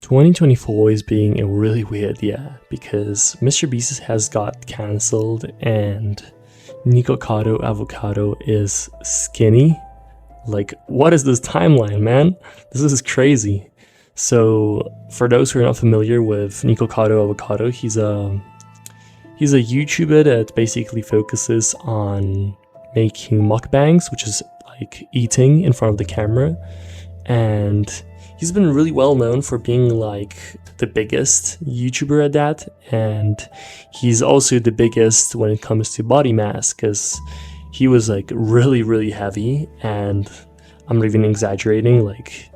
2024 is being a really weird year because Mr. Beast has got cancelled and Nikocado Avocado is skinny. Like, what is this timeline, man? This is crazy. So, for those who are not familiar with Nikocado Avocado, he's a YouTuber that basically focuses on making mukbangs, which is like eating in front of the camera, and he's been really well known for being like the biggest YouTuber at that, and he's also the biggest when it comes to body mass because he was like really heavy, and I'm not even exaggerating, like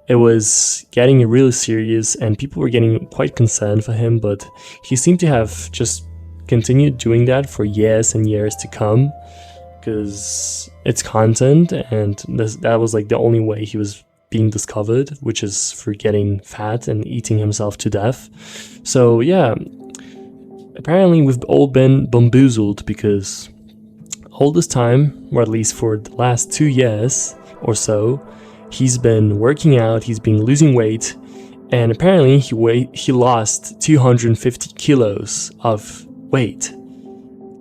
it was getting really serious and people were getting quite concerned for him, but he seemed to have just continued doing that for years and years to come because it's content, and that was like the only way he was being discovered, which is for getting fat and eating himself to death. So yeah, apparently we've all been bamboozled because all this time, or at least for the last 2 years or so, he's been working out, he's been losing weight, and apparently he lost 250 kilos of weight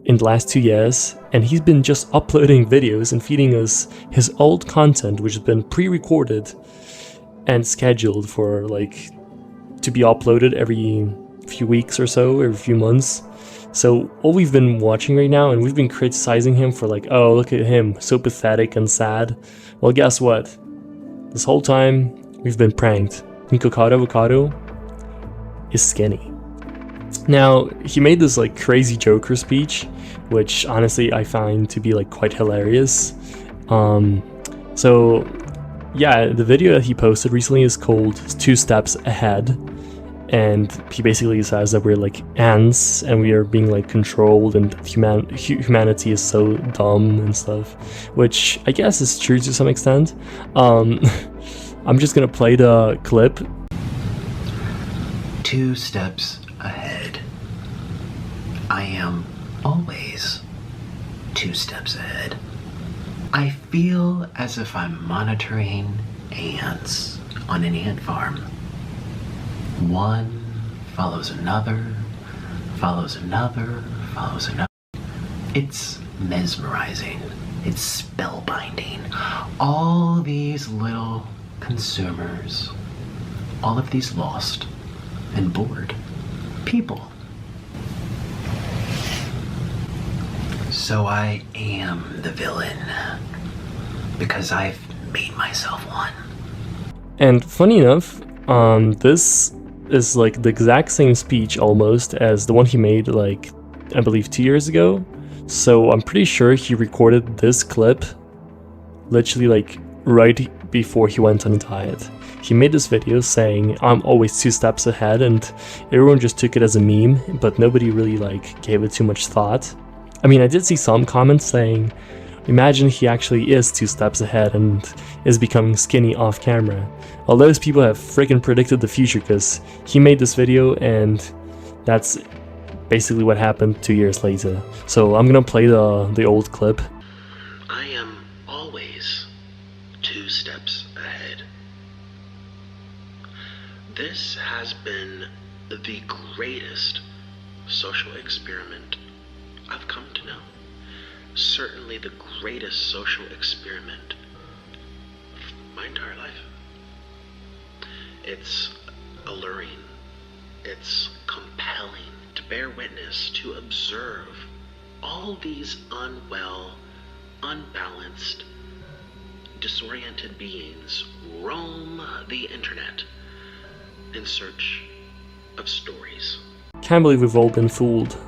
in the last 2 years, and he's been just uploading videos and feeding us his old content, which has been pre-recorded and scheduled for like to be uploaded every few weeks or so, every few months. So all we've been watching right now, and we've been criticizing him for like, oh, look at him, so pathetic and sad. Well, guess what? This whole time we've been pranked. Nikocado Avocado is skinny. Now, he made this like crazy Joker speech, which honestly I find to be like quite hilarious. So yeah, the video that he posted recently is called 2 Steps Ahead, and he basically says that we're like ants and we are being like controlled, and humanity is so dumb and stuff, which I guess is true to some extent. I'm just gonna play the clip. 2 steps ahead. I am always 2 steps ahead. I feel as if I'm monitoring ants on an ant farm. One follows another, follows another, follows another. It's mesmerizing. It's spellbinding. All these little consumers, all of these lost and bored people. So I am the villain because I've made myself one. And funny enough, this is like the exact same speech almost as the one he made like, I believe 2 years ago. So I'm pretty sure he recorded this clip literally like right before he went on a diet. He made this video saying, I'm always 2 steps ahead, and everyone just took it as a meme, but nobody really like gave it too much thought. I mean, I did see some comments saying, imagine he actually is 2 steps ahead and is becoming skinny off camera. Well, those people have freaking predicted the future because he made this video and that's basically what happened 2 years later. So I'm gonna play the old clip. I am always 2 steps ahead. This has been the greatest social experiment I've come to know. Certainly the greatest social experiment of my entire life. It's alluring. It's compelling to bear witness, to observe all these unwell, unbalanced, disoriented beings roam the internet in search of stories. Can't believe we've all been fooled.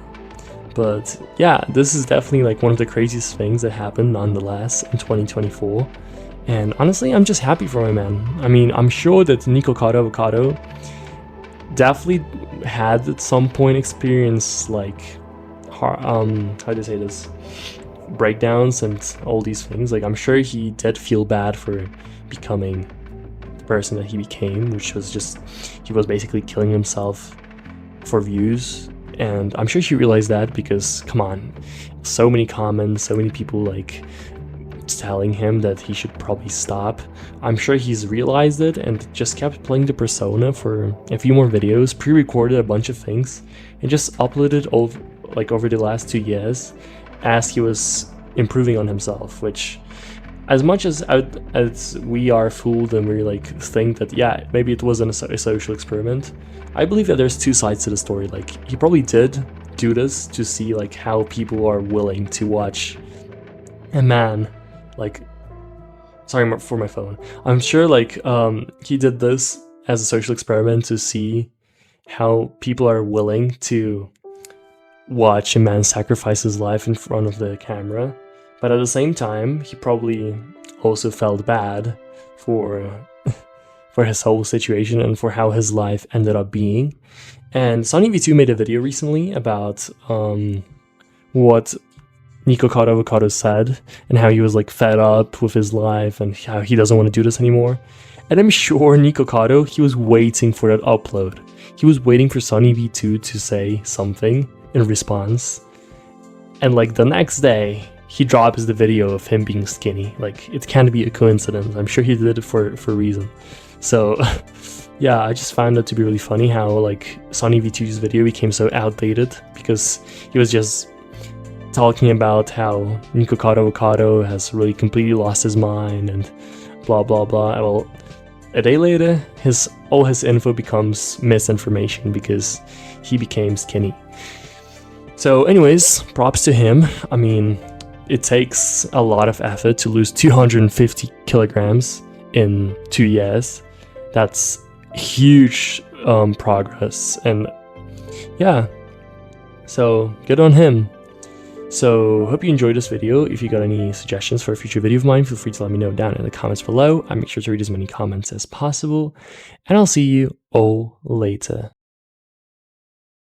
But yeah, this is definitely like one of the craziest things that happened nonetheless in 2024. And honestly, I'm just happy for my man. I mean, I'm sure that Nikocado Avocado definitely had at some point experienced like, how do you say this? Breakdowns and all these things. Like, I'm sure he did feel bad for becoming the person that he became, which was just, he was basically killing himself for views. And I'm sure he realized that because, come on, so many comments, so many people like telling him that he should probably stop. I'm sure he's realized it and just kept playing the persona for a few more videos, pre-recorded a bunch of things, and just uploaded over the last 2 years as he was improving on himself, which, as much as we are fooled and we like think that yeah, maybe it wasn't a social experiment, I believe that there's two sides to the story. Like, he probably did do this to see like how people are willing to watch a man, like, sorry for my phone. I'm sure like he did this as a social experiment to see how people are willing to watch a man sacrifice his life in front of the camera. But at the same time, he probably also felt bad for his whole situation and for how his life ended up being. And Sonny V2 made a video recently about what Nikocado Avocado said and how he was like fed up with his life and how he doesn't want to do this anymore. And I'm sure Nikocado, he was waiting for that upload. He was waiting for Sonny V2 to say something in response. And like the next day, he drops the video of him being skinny. Like, it can't be a coincidence. I'm sure he did it for a reason. So yeah, I just found it to be really funny how like Sonny V2's video became so outdated because he was just talking about how Nikocado Avocado has really completely lost his mind and blah blah blah. Well, a day later, all his info becomes misinformation because he became skinny. So anyways, props to him. I mean, it takes a lot of effort to lose 250 kilograms in 2 years. That's huge progress, and yeah, so good on him. So hope you enjoyed this video. If you got any suggestions for a future video of mine, feel free to let me know down in the comments below. I make sure to read as many comments as possible, and I'll see you all later.